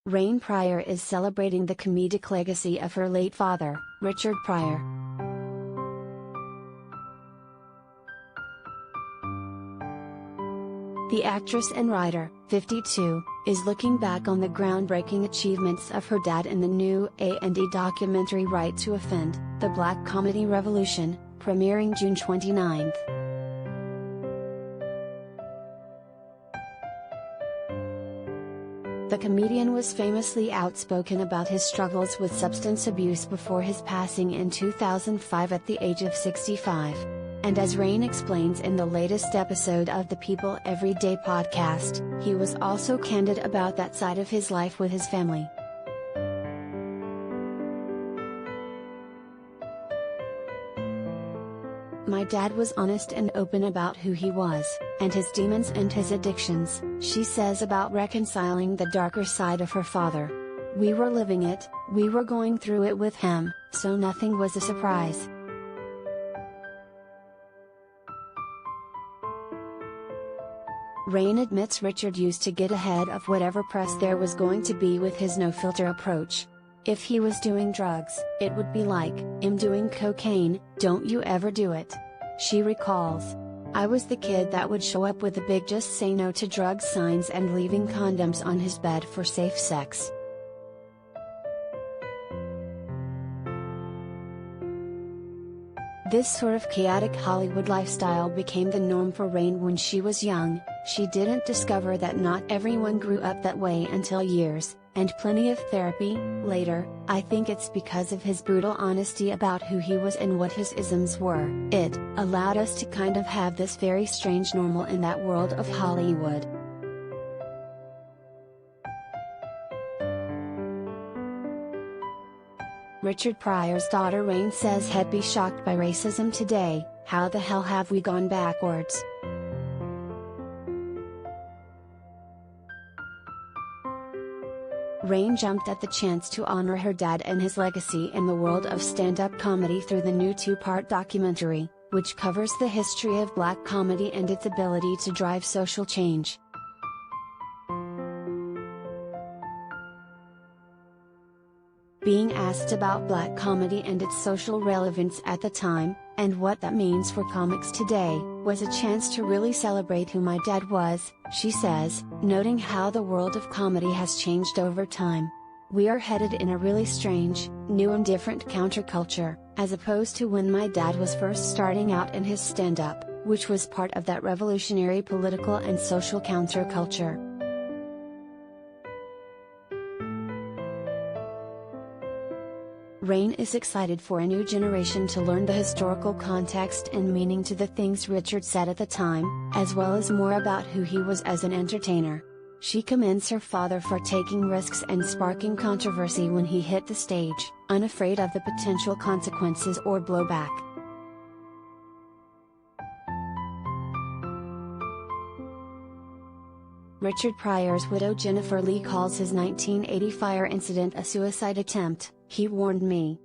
Rain Pryor is celebrating the comedic legacy of her late father, Richard Pryor. The actress and writer, 52, is looking back on the groundbreaking achievements of her dad in the new A&E documentary Right to Offend, The Black Comedy Revolution, premiering June 29. The comedian was famously outspoken about his struggles with substance abuse before his passing in 2005 at the age of 65. And as Rain explains in the latest episode of the People Every Day podcast, he was also candid about that side of his life with his family. My dad was honest and open about who he was, and his demons and his addictions, she says about reconciling the darker side of her father. We were living it, we were going through it with him, so nothing was a surprise. Rain admits Richard used to get ahead of whatever press there was going to be with his no-filter approach. If he was doing drugs, it would be like, "I'm doing cocaine, don't you ever do it." She recalls, "I was the kid that would show up with the big 'just say no to drugs' signs and leaving condoms on his bed for safe sex." This sort of chaotic Hollywood lifestyle became the norm for Rain when she was young. She didn't discover that not everyone grew up that way until years, and plenty of therapy, later. I think it's because of his brutal honesty about who he was and what his isms were. It allowed us to kind of have this very strange normal in that world of Hollywood. Richard Pryor's daughter Rain says he'd be shocked by racism today. How the hell have we gone backwards? Rain jumped at the chance to honor her dad and his legacy in the world of stand-up comedy through the new two-part documentary, which covers the history of black comedy and its ability to drive social change. Being asked about black comedy and its social relevance at the time, and what that means for comics today, was a chance to really celebrate who my dad was, she says, noting how the world of comedy has changed over time. We are headed in a really strange, new and different counterculture, as opposed to when my dad was first starting out in his stand-up, which was part of that revolutionary political and social counterculture. Rain is excited for a new generation to learn the historical context and meaning to the things Richard said at the time, as well as more about who he was as an entertainer. She commends her father for taking risks and sparking controversy when he hit the stage, unafraid of the potential consequences or blowback. Richard Pryor's widow Jennifer Lee calls his 1980 fire incident a suicide attempt. "He warned me.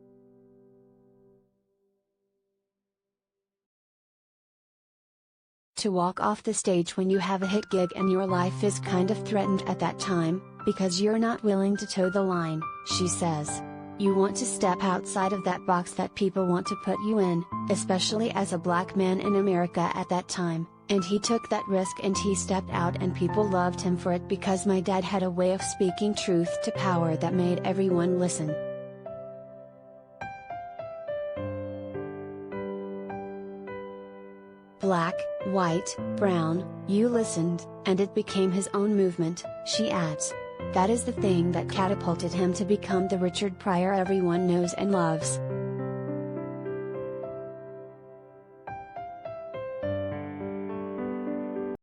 To walk off the stage when you have a hit gig and your life is kind of threatened at that time, because you're not willing to toe the line," she says. "You want to step outside of that box that people want to put you in, especially as a black man in America at that time. And he took that risk and he stepped out and people loved him for it because my dad had a way of speaking truth to power that made everyone listen." Black, white, brown, you listened, and it became his own movement, she adds. That is the thing that catapulted him to become the Richard Pryor everyone knows and loves.